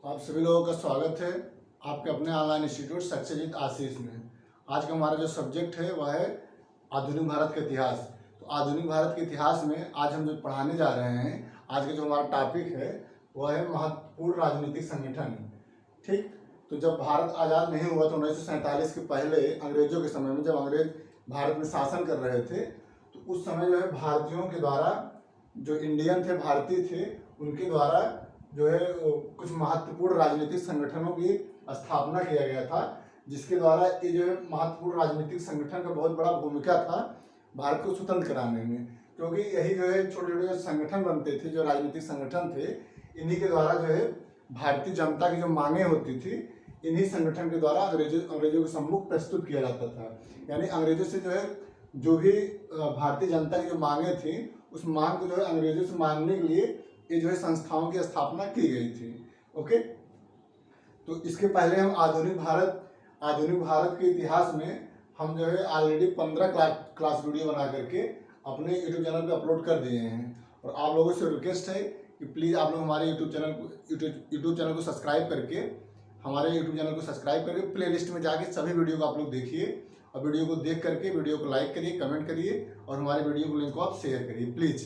आप सभी लोगों का स्वागत है आपके अपने ऑनलाइन इंस्टीट्यूट सत्यजीत आशीष में। आज का हमारा जो सब्जेक्ट है वह है आधुनिक भारत का इतिहास। तो आधुनिक भारत के इतिहास में आज हम जो पढ़ाने जा रहे हैं, आज का जो हमारा टॉपिक है वह है महत्वपूर्ण राजनीतिक संगठन। ठीक, तो जब भारत आज़ाद नहीं हुआ तो 1947 के पहले अंग्रेजों के समय में, जब अंग्रेज भारत में शासन कर रहे थे, तो उस समय जो है भारतीयों के द्वारा, जो इंडियन थे, भारतीय थे, उनके द्वारा जो है कुछ महत्वपूर्ण राजनीतिक संगठनों की स्थापना किया गया था, जिसके द्वारा ये जो है महत्वपूर्ण राजनीतिक संगठन का बहुत बड़ा भूमिका था भारत को स्वतंत्र कराने में। क्योंकि यही जो है छोटे छोटे संगठन बनते थे, जो राजनीतिक संगठन थे, इन्हीं के द्वारा जो है भारतीय जनता की जो मांगें होती थी, इन्हीं संगठन के द्वारा अंग्रेजों के सम्मुख प्रस्तुत किया जाता था। यानी अंग्रेजों से जो है जो भी भारतीय जनता की जो मांगें थी, उस मांग को जो है अंग्रेजों से मांगने के लिए ये जो है संस्थाओं की स्थापना की गई थी। ओके, तो इसके पहले हम आधुनिक भारत के इतिहास में हम जो है ऑलरेडी 15 क्लास वीडियो बना करके अपने यूट्यूब चैनल पे अपलोड कर दिए हैं। और आप लोगों से रिक्वेस्ट है कि प्लीज़ आप लोग हमारे यूट्यूब चैनल को सब्सक्राइब करके प्लेलिस्ट में जाके सभी वीडियो को आप लोग देखिए, और वीडियो को देख करके वीडियो को लाइक करिए, कमेंट करिए, और हमारे वीडियो को लिंक को आप शेयर करिए प्लीज़।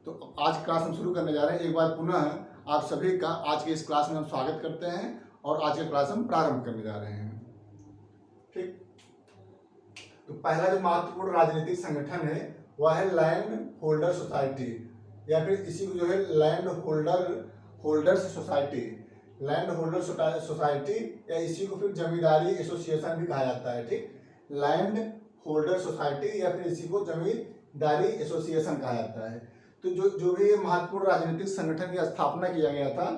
तो आज क्लास हम शुरू करने जा रहे हैं। एक बार पुनः आप सभी का आज के इस क्लास में हम स्वागत करते हैं, और आज का क्लास हम प्रारंभ करने जा रहे हैं। ठीक, तो पहला जो महत्वपूर्ण राजनीतिक संगठन है वह है लैंड होल्डर सोसाइटी, या फिर इसी को जो है लैंड होल्डर्स सोसाइटी, या इसी को फिर जमींदारी एसोसिएशन भी कहा जाता है। ठीक, लैंड होल्डर सोसाइटी या फिर इसी को जमींदारी एसोसिएशन कहा जाता है। तो जो भी ये महत्वपूर्ण राजनीतिक संगठन की स्थापना किया गया था,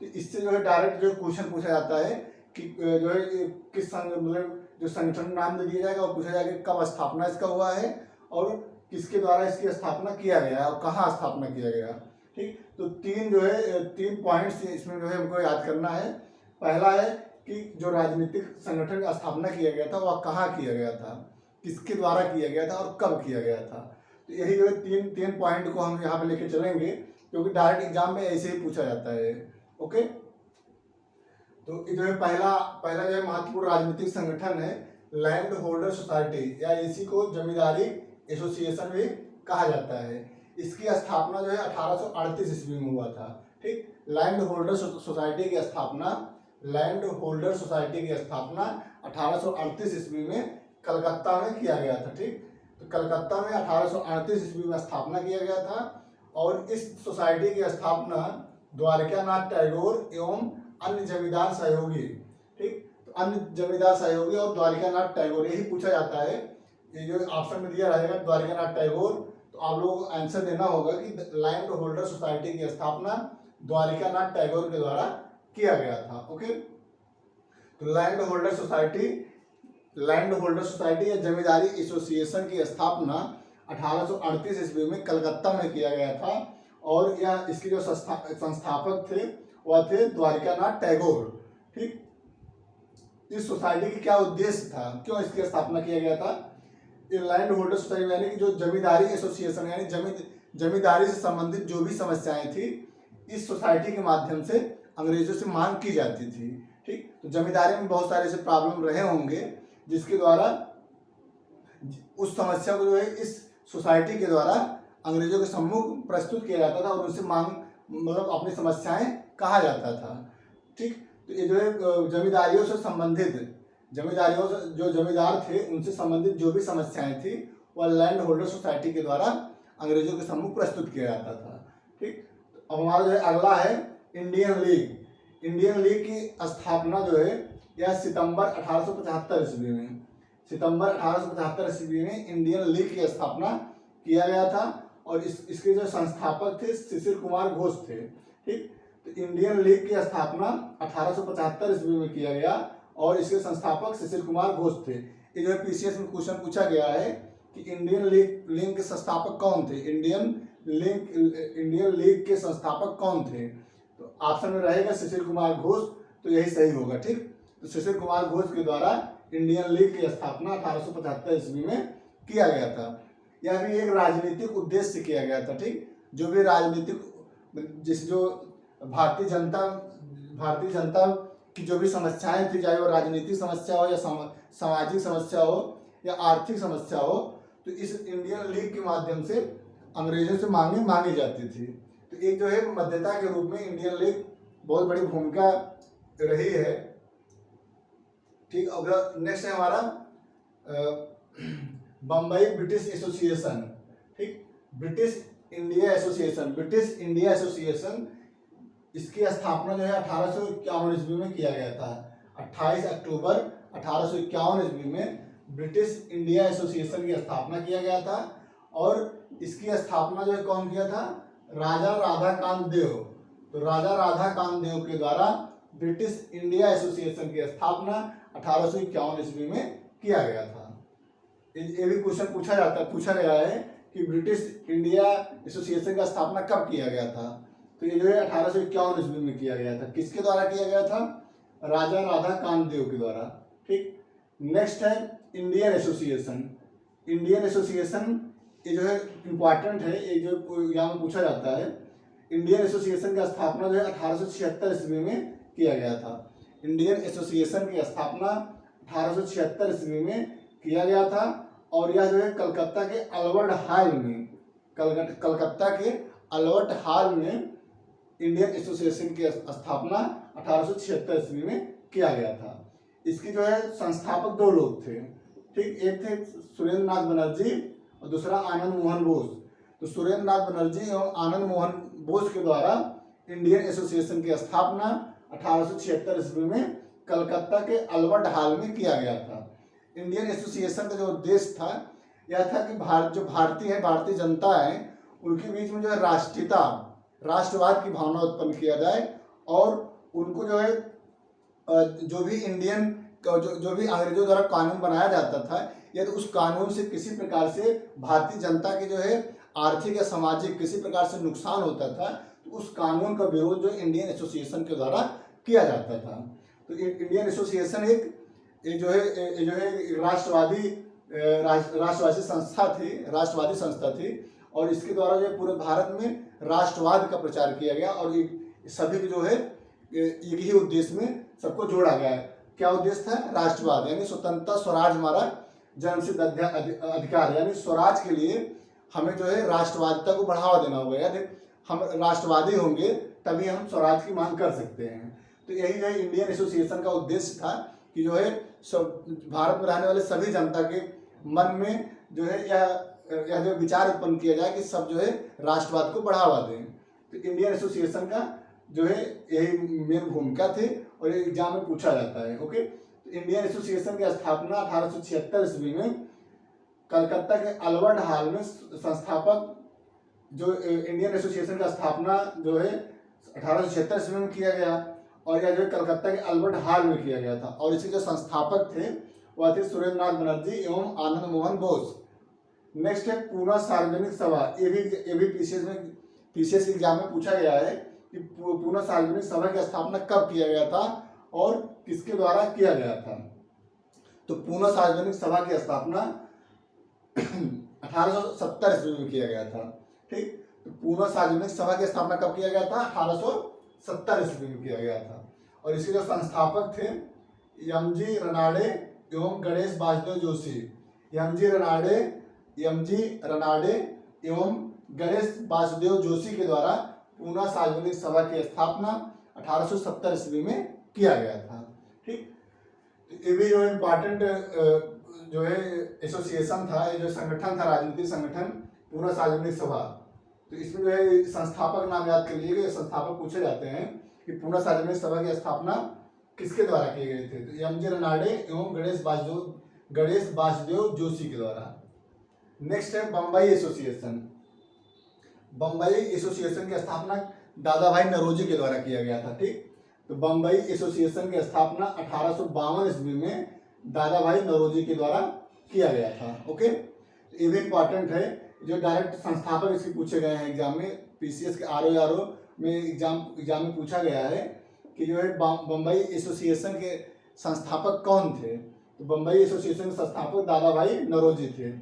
तो इससे जो है डायरेक्ट जो क्वेश्चन पूछा जाता है कि जो है किस मतलब जो संगठन नाम दे दिया जाएगा और पूछा जाएगा कब स्थापना इसका हुआ है और किसके द्वारा इसकी स्थापना किया गया और कहाँ स्थापना किया गया। ठीक, तो तीन पॉइंट्स इसमें जो है हमको याद करना है। पहला है कि जो राजनीतिक संगठन का स्थापना किया गया था वह कहाँ किया गया था, किसके द्वारा किया गया था और कब किया गया था। तो यही जो है तीन पॉइंट को हम यहाँ पे लेके चलेंगे, क्योंकि डायरेक्ट एग्जाम में ऐसे ही पूछा जाता है। ओके, तो जो है पहला जो है महत्वपूर्ण राजनीतिक संगठन है लैंड होल्डर सोसाइटी, या इसी को जमींदारी एसोसिएशन भी कहा जाता है। इसकी स्थापना जो है 1838 ईस्वी में हुआ था। ठीक, लैंड होल्डर सोसाइटी की स्थापना 1838 ईस्वी में कलकत्ता में किया गया था। ठीक, तो कलकत्ता में 1838 ईस्वी में स्थापना किया गया था, और इस सोसाइटी की स्थापना द्वारकानाथ टैगोर एवं अन्य जमींदार सहयोगी, ठीक, तो अन्य जमींदार सहयोगी और द्वारकानाथ टैगोर, यही पूछा जाता है। ये जो ऑप्शन में दिया रहेगा द्वारकानाथ टैगोर, तो आप लोगों को आंसर देना होगा कि लैंड होल्डर सोसाइटी की स्थापना द्वारकानाथ टैगोर के द्वारा किया गया था। ओके, तो लैंड होल्डर सोसाइटी या जमींदारी एसोसिएशन की स्थापना 1838 ईस्वी में कलकत्ता में किया गया था, और यह इसके जो संस्थापक थे वह थे द्वारकानाथ टैगोर। ठीक, इस सोसाइटी की क्या उद्देश्य था, क्यों इसकी स्थापना किया गया था। लैंड होल्डर सोसाइटी यानी कि जो जमींदारी एसोसिएशन, यानी जमींदारी से संबंधित जो भी समस्याएं थी, इस सोसाइटी के माध्यम से अंग्रेजों से मांग की जाती थी। ठीक, तो जमींदारी में बहुत सारे ऐसे प्रॉब्लम रहे होंगे जिसके द्वारा उस समस्या को जो है इस सोसाइटी के द्वारा अंग्रेजों के सम्मुख प्रस्तुत किया जाता था, और उनसे मांग मतलब अपनी समस्याएं कहा जाता था। ठीक, तो ये जो है जमींदारियों से जो जमींदार थे उनसे संबंधित जो भी समस्याएं थी वह लैंड होल्डर सोसाइटी के द्वारा अंग्रेजों के सम्मुख प्रस्तुत किया जाता था। ठीक, तो अब हमारा जो है अगला है इंडियन लीग की स्थापना जो है यह सितंबर 1875 ईस्वी में इंडियन लीग की स्थापना किया गया था, और इसके जो संस्थापक थे शिशिर कुमार घोष थे। ठीक, तो इंडियन लीग की स्थापना 1875 ईस्वी में किया गया, और इसके संस्थापक शिशिर कुमार घोष थे। ये जो है पीसीएस में क्वेश्चन पूछा गया है कि इंडियन लीग के संस्थापक कौन थे, इंडियन लीग के संस्थापक कौन थे। तो ऑप्शन में रहेगा शिशिर कुमार घोष, तो यही सही होगा। ठीक, तो शिशिर कुमार घोष के द्वारा इंडियन लीग की स्थापना 1875 ईस्वी में किया गया था। यह भी एक राजनीतिक उद्देश्य से किया गया था। ठीक, जो भी राजनीतिक जो भारतीय भारतीय जनता की जो भी समस्याएं थी, चाहे वो राजनीतिक समस्या हो या सामाजिक समस्या हो या आर्थिक समस्या हो, तो इस इंडियन लीग के माध्यम से अंग्रेजों से मांगी जाती थी। तो एक जो है मध्यता के रूप में इंडियन लीग बहुत बड़ी भूमिका रही है। ठीक, अब नेक्स्ट है हमारा बम्बई ब्रिटिश एसोसिएशन। ठीक, ब्रिटिश इंडिया एसोसिएशन, इसकी स्थापना जो है 1851 ईस्वी में किया गया था। 28 अक्टूबर 1851 ईस्वी में ब्रिटिश इंडिया एसोसिएशन की स्थापना किया गया था। और इसकी स्थापना जो है कौन किया था? राजा राधाकांत देव। तो राजा राधाकांत देव के द्वारा ब्रिटिश इंडिया एसोसिएशन की स्थापना 1851 ईस्वी में किया गया था। ये भी क्वेश्चन पूछा गया है कि ब्रिटिश इंडिया एसोसिएशन का स्थापना कब किया गया था? तो ये जो है 1851 ईस्वी में किया गया था। किसके द्वारा किया गया था? राजा राधाकांत देव के द्वारा। ठीक, नेक्स्ट है इंडियन एसोसिएशन। ये जो है इम्पॉर्टेंट है, ये जो एग्जाम में पूछा जाता है। इंडियन एसोसिएशन का स्थापना जो है 1876 ईस्वी में किया गया था। इंडियन एसोसिएशन की स्थापना 1876 ईस्वी में किया गया था। और यह जो है कलकत्ता के अल्बर्ट हॉल में इंडियन एसोसिएशन की स्थापना 1876 ईस्वी में किया गया था। इसकी जो है संस्थापक दो लोग थे। ठीक, एक थे सुरेंद्र नाथ बनर्जी और दूसरा आनंद मोहन बोस। तो सुरेंद्र नाथ बनर्जी एवं आनंद मोहन बोस के द्वारा इंडियन एसोसिएशन की स्थापना 1876 ईस्वी में कलकत्ता के अल्बर्ट हॉल में किया गया था। इंडियन एसोसिएशन का जो उद्देश्य था यह था कि भारतीय जनता है, उनके बीच में जो है राष्ट्रवाद की भावना उत्पन्न किया जाए और उनको जो है जो भी अंग्रेजों द्वारा कानून बनाया जाता था, यदि उस कानून से किसी प्रकार से भारतीय जनता के जो है आर्थिक या सामाजिक किसी प्रकार से नुकसान होता था, तो उस कानून का विरोध जो इंडियन एसोसिएशन के द्वारा किया जाता था। तो इंडियन एसोसिएशन एक राष्ट्रवादी संस्था थी और इसके द्वारा जो पूरे भारत में राष्ट्रवाद का प्रचार किया गया और सभी को जो है एक ही उद्देश्य में सबको जोड़ा गया है। क्या उद्देश्य था? राष्ट्रवाद, यानी स्वतंत्रता स्वराज हमारा जन्मसिद्ध अधिकार, यानी स्वराज के लिए हमें जो है राष्ट्रवादिता को बढ़ावा देना होगा। यदि हम राष्ट्रवादी होंगे तभी हम स्वराज की मांग कर सकते हैं। तो यही जो है इंडियन एसोसिएशन का उद्देश्य था कि जो है भारत में रहने वाले सभी जनता के मन में जो है यह जो विचार उत्पन्न किया जाए कि सब जो है राष्ट्रवाद को बढ़ावा दें। तो इंडियन एसोसिएशन का जो है यही मेन भूमिका थी और ये एग्जाम में पूछा जाता है। ओके, तो इंडियन एसोसिएशन की स्थापना 1876 ईस्वी में कलकत्ता के अल्बर्ट हॉल में संस्थापक जो इंडियन एसोसिएशन का स्थापना जो है 1876 ईस्वी में किया गया और यह जो कलकत्ता के अल्बर्ट हॉल में किया गया था। और इसके जो संस्थापक थे वह थे सुरेंद्र नाथ बनर्जी एवं आनंद मोहन बोस। नेक्स्ट है पूना सार्वजनिक सभा। ये भी पीसीएस एग्जाम में पूछा गया है कि पूना सार्वजनिक सभा की स्थापना कब किया गया था और किसके द्वारा किया गया था। तो पूना सार्वजनिक सभा की स्थापना 1870 ईस्वी में किया गया था। ठीक, तो पूना सार्वजनिक सभा की स्थापना कब किया गया था? 1870 ईस्वी में किया गया था। और इसके जो संस्थापक थे एमजी रनाडे एवं गणेश वासुदेव जोशी। एमजी रनाडे एवं गणेश वासुदेव जोशी के द्वारा पूना सार्वजनिक सभा की स्थापना 1870 ईस्वी में किया गया था। ठीक, ये भी जो इम्पोर्टेंट जो है एसोसिएशन था, ये जो संगठन था, राजनीतिक संगठन पूना सार्वजनिक सभा। तो इसमें जो है संस्थापक नाम याद कर लीजिएगा। संस्थापक पूछे जाते हैं कि पूना सार्वजनिक सभा की स्थापना किसके द्वारा किए गए थे? तो एमजी रनाडे एवं गणेश वासुदेव जोशी के द्वारा। नेक्स्ट है बम्बई एसोसिएशन। बम्बई एसोसिएशन की स्थापना दादा भाई नौरोजी के द्वारा किया गया था। ठीक, तो बम्बई एसोसिएशन की स्थापना 1852 ईस्वी में दादा भाई नौरोजी के द्वारा किया गया था। ओके, ये भी इम्पॉर्टेंट है। जो डायरेक्ट संस्थापक इसके पूछे गए हैं एग्जाम में, पीसीएस के आरओ में एग्जाम में पूछा गया है कि जो है बम्बई एसोसिएशन के संस्थापक कौन थे? तो बम्बई एसोसिएशन के संस्थापक दादा भाई नौरोजी थे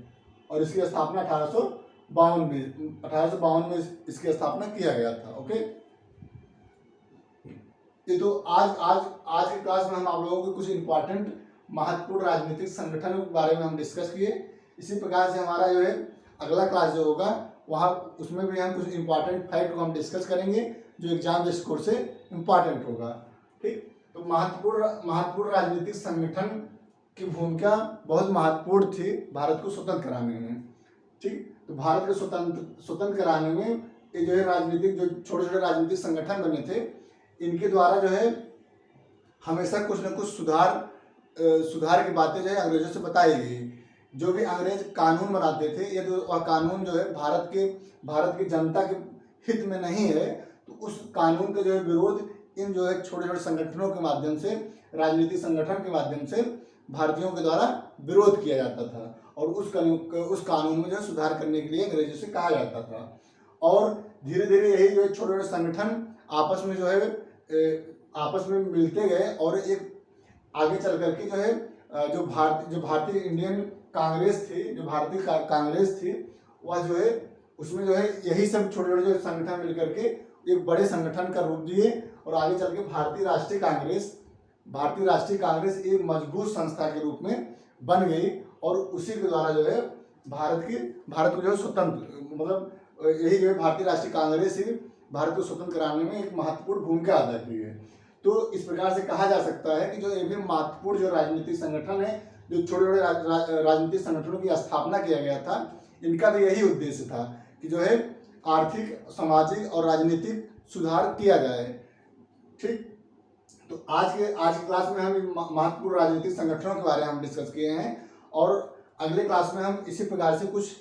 और इसकी स्थापना 1852 में इसकी स्थापना किया गया था। ओके, ये तो आज की क्लास में हम आप लोगों को कुछ इंपॉर्टेंट महत्वपूर्ण राजनीतिक संगठनों के बारे में हम डिस्कस किए। इसी प्रकार से हमारा जो है अगला क्लास जो होगा वहाँ उसमें भी हम कुछ इंपॉर्टेंट फैक्ट को हम डिस्कस करेंगे जो एग्जाम दृष्टिकोण से इम्पॉर्टेंट होगा। ठीक, तो महत्वपूर्ण राजनीतिक संगठन की भूमिका बहुत महत्वपूर्ण थी भारत को स्वतंत्र कराने में। ठीक, तो भारत को स्वतंत्र कराने में ये जो है राजनीतिक जो छोटे छोटे राजनीतिक संगठन बने थे, इनके द्वारा जो है हमेशा कुछ न कुछ सुधार की बातें जो है अंग्रेजों से बताई गई। जो भी अंग्रेज कानून बनाते थे, ये जो कानून जो है भारत की जनता के हित में नहीं है, तो उस कानून का जो है विरोध इन जो है छोटे छोटे संगठनों के माध्यम से, राजनीतिक संगठन के माध्यम से भारतीयों के द्वारा विरोध किया जाता था और उस कानून में जो है सुधार करने के लिए अंग्रेजों से कहा जाता था। और धीरे धीरे यही जो है छोटे छोटे संगठन आपस में जो है आपस में मिलते गए और एक आगे चल करके जो है जो भारतीय इंडियन कांग्रेस थी, जो भारतीय कांग्रेस थी, वह जो है उसमें जो है यही सब छोटे छोटे जो संगठन मिलकर के एक बड़े संगठन का रूप दिए और आगे चल के भारतीय राष्ट्रीय कांग्रेस एक मजबूत संस्था के रूप में बन गई और उसी के द्वारा जो है भारत को जो है स्वतंत्र, मतलब यही जो है भारतीय राष्ट्रीय कांग्रेस ही भारत को स्वतंत्र कराने में एक महत्वपूर्ण भूमिका अदा की है। तो इस प्रकार से कहा जा सकता है कि जो ये भी महत्वपूर्ण जो राजनीतिक संगठन है, जो छोटे छोटे राजनीतिक संगठनों की स्थापना किया गया था, इनका भी यही उद्देश्य था कि जो है आर्थिक, सामाजिक और राजनीतिक सुधार किया जाए। ठीक, तो आज की क्लास में हम महत्वपूर्ण राजनीतिक संगठनों के बारे में हम डिस्कस किए हैं और अगले क्लास में हम इसी प्रकार से कुछ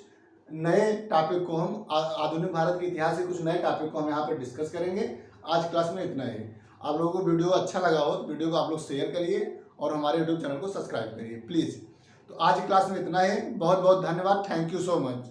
नए टॉपिक को हम आधुनिक भारत के इतिहास के कुछ नए टॉपिक को हम यहाँ पर डिस्कस करेंगे। आज क्लास में इतना ही। आप लोगों को वीडियो अच्छा लगा हो तो वीडियो को आप लोग शेयर करिए और हमारे यूट्यूब चैनल को सब्सक्राइब करिए प्लीज़। तो आज की क्लास में इतना ही। बहुत बहुत धन्यवाद। Thank you so much.